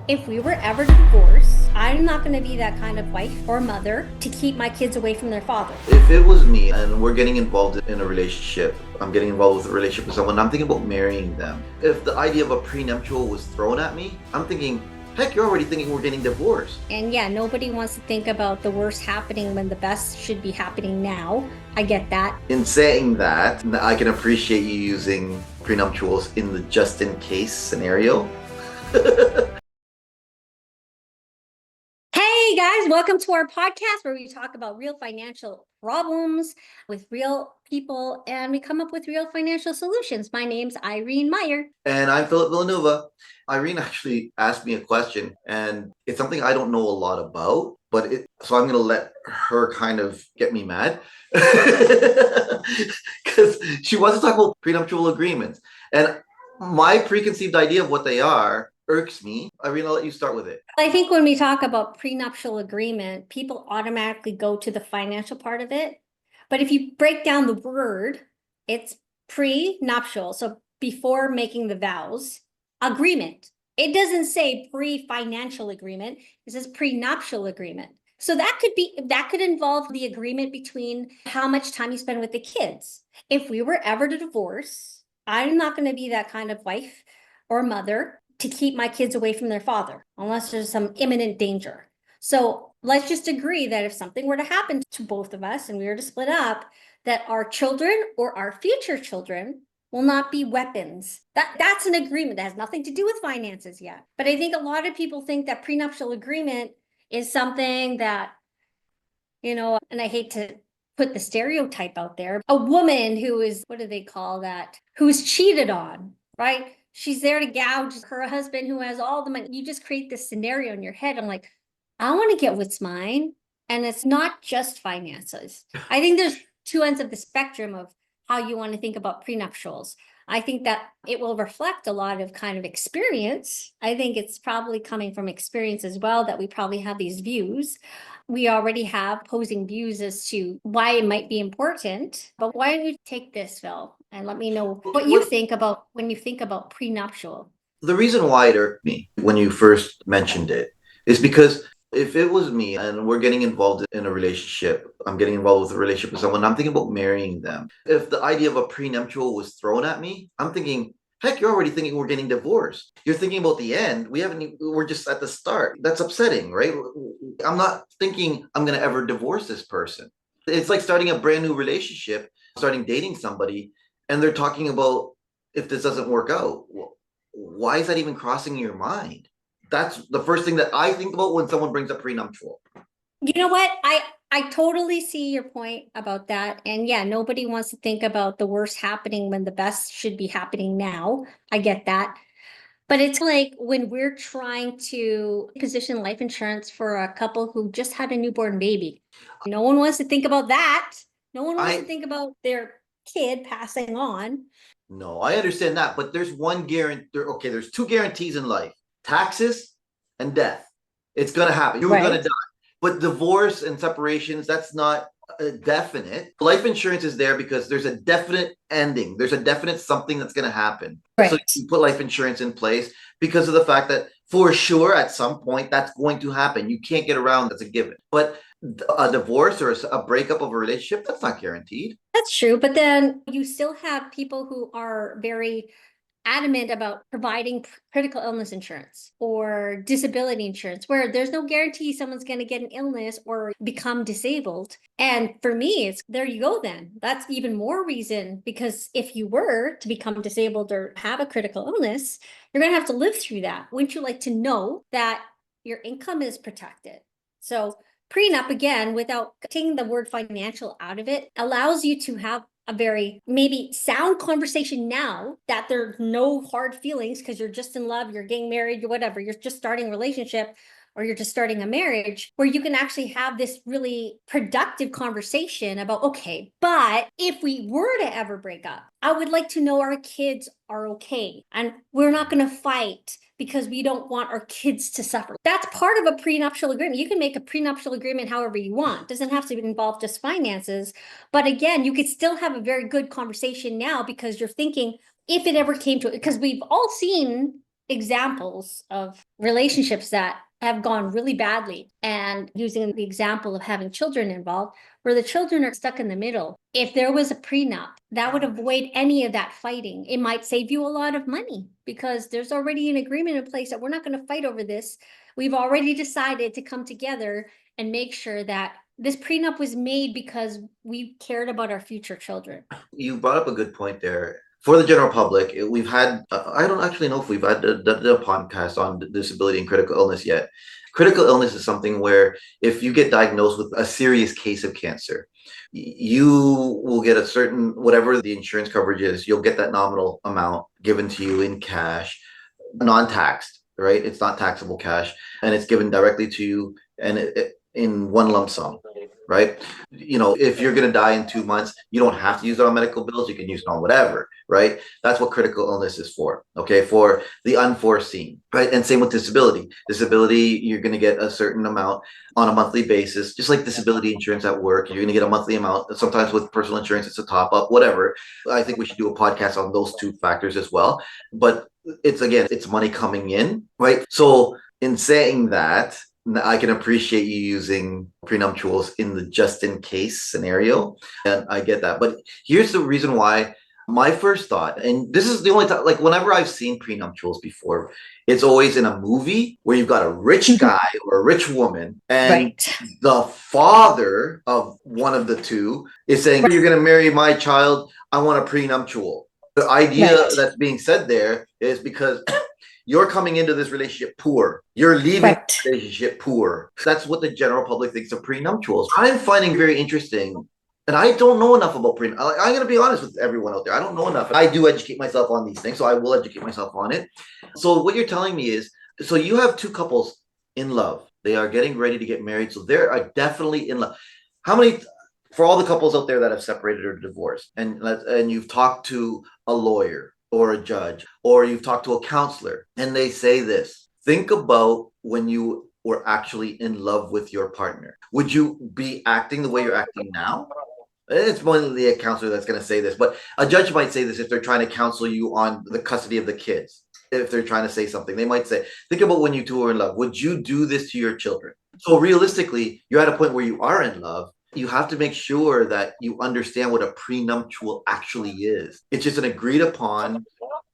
If we were ever to divorce, I'm not going to be that kind of wife or mother to keep my kids away from their father. If it was me and we're getting involved in a relationship, I'm getting involved with a relationship with someone, I'm thinking about marrying them. If the idea of a prenuptial was thrown at me, I'm thinking, heck, you're already thinking we're getting divorced. And yeah, nobody wants to think about the worst happening when the best should be happening now. I get that. In saying that, I can appreciate you using prenuptials in the just in case scenario. Hey guys, welcome to our podcast where we talk about real financial problems with real people and we come up with real financial solutions. My name's Irene Meyer. And I'm Philip Villanova. Irene actually asked me a question, and it's something I don't know a lot about, so I'm going to let her kind of get me mad because she wants to talk about prenuptial agreements. And my preconceived idea of what they are irks me. Irene, I'll let you start with it. I think when we talk about prenuptial agreement, people automatically go to the financial part of it. But if you break down the word, it's pre-nuptial. So before making the vows, agreement. It doesn't say pre-financial agreement. It says prenuptial agreement. So that could involve the agreement between how much time you spend with the kids. If we were ever to divorce, I'm not going to be that kind of wife or mother to keep my kids away from their father unless there's some imminent danger. So let's just agree that if something were to happen to both of us and we were to split up, that our children or our future children will not be weapons. That's an agreement that has nothing to do with finances yet. But I think a lot of people think that prenuptial agreement is something that, and I hate to put the stereotype out there, a woman who is, what do they call that? Who's cheated on, right? She's there to gouge her husband who has all the money. You just create this scenario in your head. I'm like, I want to get what's mine. And it's not just finances. I think there's two ends of the spectrum of how you want to think about prenuptials. I think that it will reflect a lot of kind of experience. I think it's probably coming from experience as well that we probably have these views. We already have opposing views as to why it might be important. But why don't you take this, Phil, and let me know what you think about when you think about prenuptial. The reason why it irked me when you first mentioned it is because if it was me and we're getting involved in a relationship, I'm getting involved with a relationship with someone, I'm thinking about marrying them. If the idea of a prenuptial was thrown at me, I'm thinking, heck, you're already thinking we're getting divorced. You're thinking about the end. We're just at the start. That's upsetting, right? I'm not thinking I'm going to ever divorce this person. It's like starting a brand new relationship, starting dating somebody, and they're talking about if this doesn't work out. Well, why is that even crossing your mind? That's the first thing that I think about when someone brings up prenuptial. You know what? I totally see your point about that. And yeah, nobody wants to think about the worst happening when the best should be happening now. I get that. But it's like when we're trying to position life insurance for a couple who just had a newborn baby. No one wants to think about that. No one wants to I think about their kid passing on. No, I understand that, but there's one guarantee. Okay, there's two guarantees in life: taxes and death. It's gonna happen. You're gonna Right. die. But divorce and separations, that's not definite. Life insurance is there because there's a definite ending. There's a definite something that's gonna happen. So Right. you put life insurance in place because of the fact that for sure at some point that's going to happen. You can't get around that's a given. But a divorce or a breakup of a relationship, that's not guaranteed. That's true. But then you still have people who are very adamant about providing critical illness insurance or disability insurance, where there's no guarantee someone's going to get an illness or become disabled. And for me, it's there you go then. That's even more reason because if you were to become disabled or have a critical illness, you're going to have to live through that. Wouldn't you like to know that your income is protected? So prenup, again, without taking the word financial out of it, allows you to have a very maybe sound conversation now that there's no hard feelings because you're just in love, you're getting married, or whatever, you're just starting a relationship or you're just starting a marriage where you can actually have this really productive conversation about, okay, but if we were to ever break up, I would like to know our kids are okay and we're not going to fight because we don't want our kids to suffer. That's part of a prenuptial agreement. You can make a prenuptial agreement however you want. It doesn't have to involve just finances. But again, you could still have a very good conversation now because you're thinking if it ever came to it, because we've all seen examples of relationships that have gone really badly, and using the example of having children involved, where the children are stuck in the middle. If there was a prenup, that would avoid any of that fighting. It might save you a lot of money because there's already an agreement in place that we're not going to fight over this. We've already decided to come together and make sure that this prenup was made because we cared about our future children. You brought up a good point there. For the general public, we've had, I don't actually know if we've had done a podcast on disability and critical illness yet. Critical illness is something where if you get diagnosed with a serious case of cancer, you will get a certain, whatever the insurance coverage is, you'll get that nominal amount given to you in cash, non-taxed, right? It's not taxable cash, and it's given directly to you and in one lump sum, right? If you're going to die in 2 months, you don't have to use it on medical bills. You can use it on whatever, right? That's what critical illness is for, okay? For the unforeseen, right? And same with disability. Disability, you're going to get a certain amount on a monthly basis, just like disability insurance at work. You're going to get a monthly amount. Sometimes with personal insurance, it's a top up, whatever. I think we should do a podcast on those two factors as well. But it's money coming in, right? So in saying that, I can appreciate you using prenuptials in the just in case scenario. And I get that. But here's the reason why my first thought, and this is the only time, like whenever I've seen prenuptials before, it's always in a movie where you've got a rich guy or a rich woman, and the father of one of the two is saying, "You're going to marry my child. I want a prenuptial." The idea that's being said there is because you're coming into this relationship poor. You're leaving the relationship poor. That's what the general public thinks of prenuptials. I'm finding very interesting, and I don't know enough about prenup. I'm going to be honest with everyone out there. I don't know enough. I do educate myself on these things, so I will educate myself on it. So what you're telling me is, so you have two couples in love. They are getting ready to get married, so they are definitely in love. How many, for all the couples out there that have separated or divorced, and you've talked to a lawyer or a judge, or you've talked to a counselor, and they say this: think about when you were actually in love with your partner. Would you be acting the way you're acting now? It's mainly a counselor that's going to say this, but a judge might say this if they're trying to counsel you on the custody of the kids. If they're trying to say something, they might say, think about when you two were in love. Would you do this to your children? So realistically, you're at a point where you are in love. You have to make sure that you understand what a prenuptial actually is. It's just an agreed upon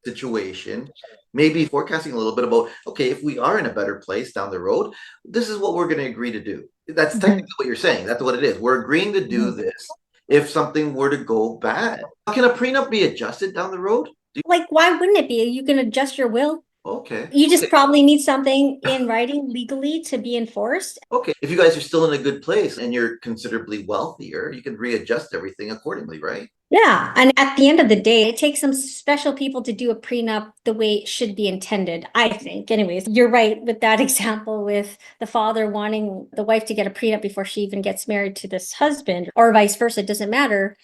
situation, maybe forecasting a little bit about, okay, if we are in a better place down the road, this is what we're going to agree to do. That's technically what you're saying. That's what it is. We're agreeing to do this if something were to go bad. Can a prenup be adjusted down the road? Like, why wouldn't it be? You can adjust your will. Okay. You just probably need something in writing legally to be enforced. Okay. If you guys are still in a good place and you're considerably wealthier, you can readjust everything accordingly, right? Yeah. And at the end of the day, it takes some special people to do a prenup the way it should be intended, I think. Anyways, you're right with that example with the father wanting the wife to get a prenup before she even gets married to this husband, or vice versa. It doesn't matter.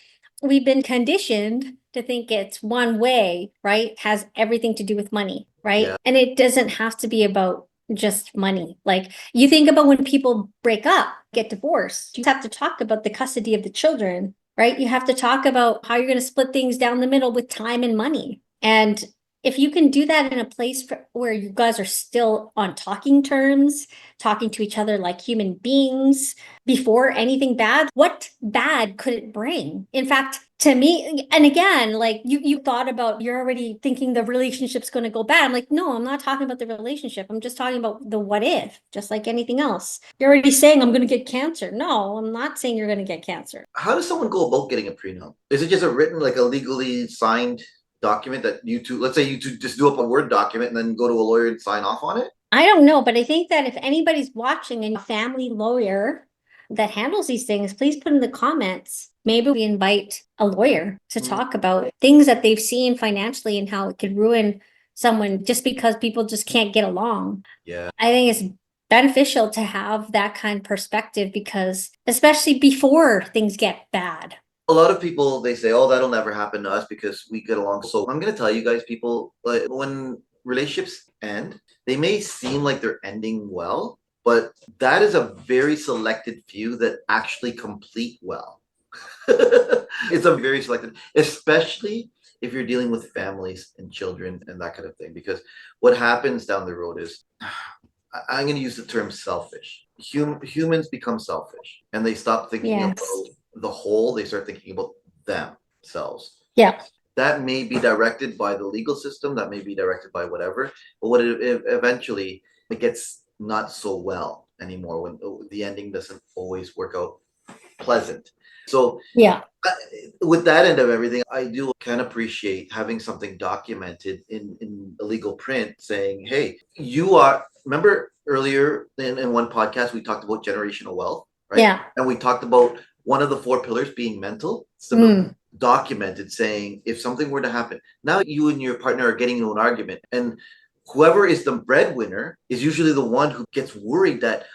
We've been conditioned to think it's one way, right? Has everything to do with money, right? Yeah. And it doesn't have to be about just money. Like, you think about when people break up, get divorced, you have to talk about the custody of the children, right? You have to talk about how you're going to split things down the middle with time and money. And if you can do that in a place where you guys are still on talking terms, talking to each other like human beings before anything bad, what bad could it bring? In fact, to me, and again, like you thought about, you're already thinking the relationship's going to go bad. I'm like, no, I'm not talking about the relationship. I'm just talking about the what if, just like anything else. You're already saying I'm going to get cancer. No, I'm not saying you're going to get cancer. How does someone go about getting a prenup? Is it just a written, like a legally signed document that you two, let's say you two just do up a Word document and then go to a lawyer and sign off on it? I don't know, but I think that if anybody's watching and a family lawyer that handles these things, please put in the comments. Maybe we invite a lawyer to talk about things that they've seen financially and how it could ruin someone just because people just can't get along. Yeah. I think it's beneficial to have that kind of perspective, because especially before things get bad. A lot of people, they say, oh, that'll never happen to us because we get along. So I'm going to tell you guys, people, like, when relationships end, they may seem like they're ending well, but that is a very selected few that actually complete well. It's a very selected, especially if you're dealing with families and children and that kind of thing. Because what happens down the road is, I'm going to use the term selfish. Humans become selfish and they stop thinking about Yes. the whole, they start thinking about themselves. Yeah. That may be directed by the legal system, that may be directed by whatever, but what it eventually it gets not so well anymore when the ending doesn't always work out pleasant. So Yeah. with that end of everything, I do can appreciate having something documented in a legal print saying, hey, you are, remember earlier in one podcast, we talked about generational wealth, right? Yeah. And we talked about one of the 4 pillars being mental stability. Documented saying if something were to happen, now you and your partner are getting into an argument, and whoever is the breadwinner is usually the one who gets worried that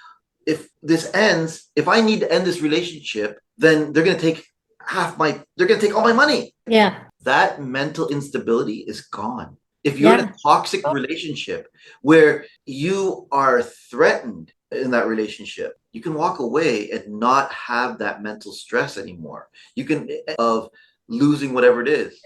if this ends, if I need to end this relationship, then they're going to take they're going to take all my money. Yeah. That mental instability is gone. If you're in a toxic relationship where you are threatened in that relationship, you can walk away and not have that mental stress anymore. You can, of losing whatever it is,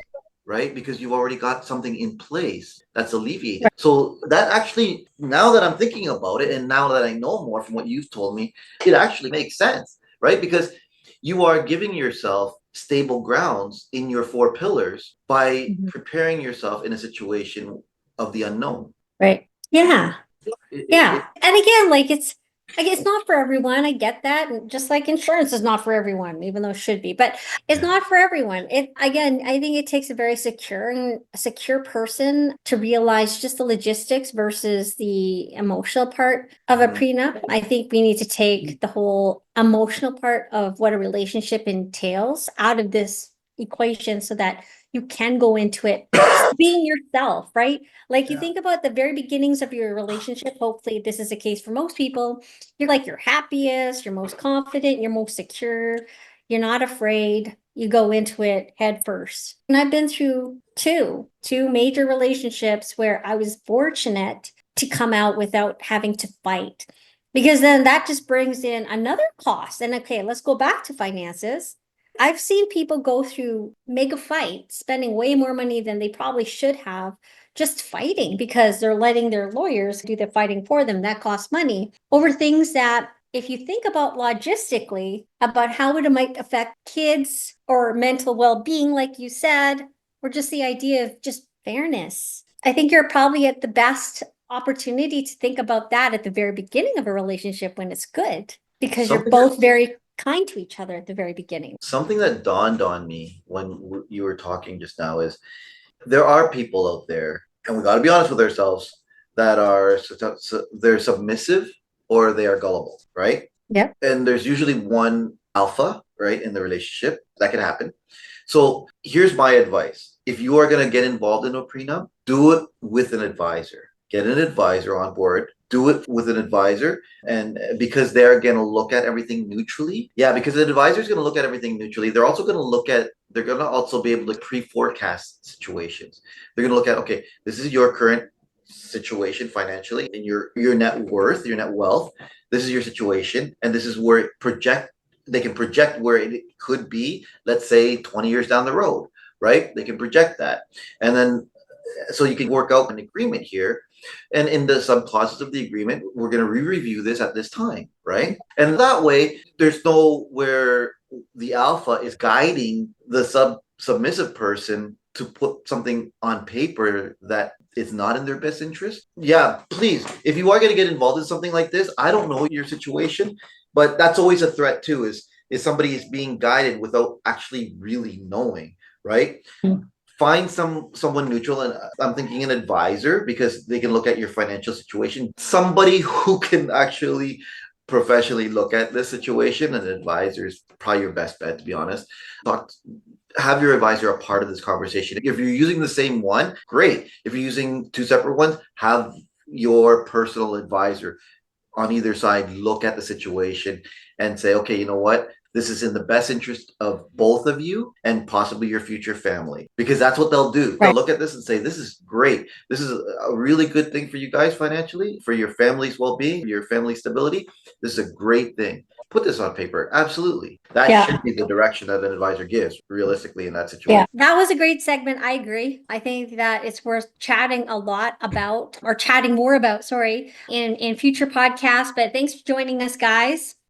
right? Because you've already got something in place that's alleviated. Right. So that actually, now that I'm thinking about it, and now that I know more from what you've told me, it actually makes sense, right? Because you are giving yourself stable grounds in your 4 pillars by preparing yourself in a situation of the unknown. Right. Yeah. Yeah. And again, like it's not for everyone. I get that. And just like insurance is not for everyone, even though it should be, but it's not for everyone. It again, I think it takes a very secure person to realize just the logistics versus the emotional part of a prenup. I think we need to take the whole emotional part of what a relationship entails out of this equation so that you can go into it being yourself, right? Like you think about the very beginnings of your relationship. Hopefully, this is the case for most people. You're like your happiest, you're most confident, you're most secure, you're not afraid. You go into it head first. And I've been through two major relationships where I was fortunate to come out without having to fight. Because then that just brings in another cost. And okay, let's go back to finances. I've seen people go through mega fights, spending way more money than they probably should have, just fighting because they're letting their lawyers do the fighting for them. That costs money over things that, if you think about logistically, about how it might affect kids or mental well-being, like you said, or just the idea of just fairness. I think you're probably at the best opportunity to think about that at the very beginning of a relationship when it's good, because you're both very kind to each other at the very beginning. Something that dawned on me when you were talking just now is there are people out there, and we got to be honest with ourselves, that are they're submissive or they are gullible, right? Yep. And there's usually one alpha, right, in the relationship. That can happen. So here's my advice. If you are going to get involved in a prenup, do it with an advisor. Get an advisor on board. Do it with an advisor, and because they're going to look at everything neutrally. Yeah, because the advisor is going to look at everything neutrally. They're also going to look at, they're going to also be able to pre-forecast situations. They're going to look at, okay, this is your current situation financially and your net worth, your net wealth. This is your situation, and this is where they can project where it could be, let's say 20 years down the road, right? They can project that. And then so you can work out an agreement here. And in the subclauses of the agreement, we're going to re-review this at this time, right? And that way, there's no where the alpha is guiding the submissive person to put something on paper that is not in their best interest. Yeah, please, if you are going to get involved in something like this, I don't know your situation, but that's always a threat too, is somebody is being guided without actually really knowing, right? Find someone neutral, and I'm thinking an advisor, because they can look at your financial situation. Somebody who can actually professionally look at this situation. An advisor is probably your best bet, to be honest. Have your advisor a part of this conversation. If you're using the same one, great. If you're using 2 separate ones, have your personal advisor on either side look at the situation and say, okay, you know what? This is in the best interest of both of you and possibly your future family, because that's what they'll do. Right. They'll look at this and say, this is great. This is a really good thing for you guys financially, for your family's well-being, your family stability. This is a great thing. put this on paper. Absolutely. That Yeah. should be the direction that an advisor gives realistically in that situation. Yeah, that was a great segment. I agree. I think that it's worth chatting a lot about, or chatting more about, sorry, in future podcasts. But thanks for joining us, guys.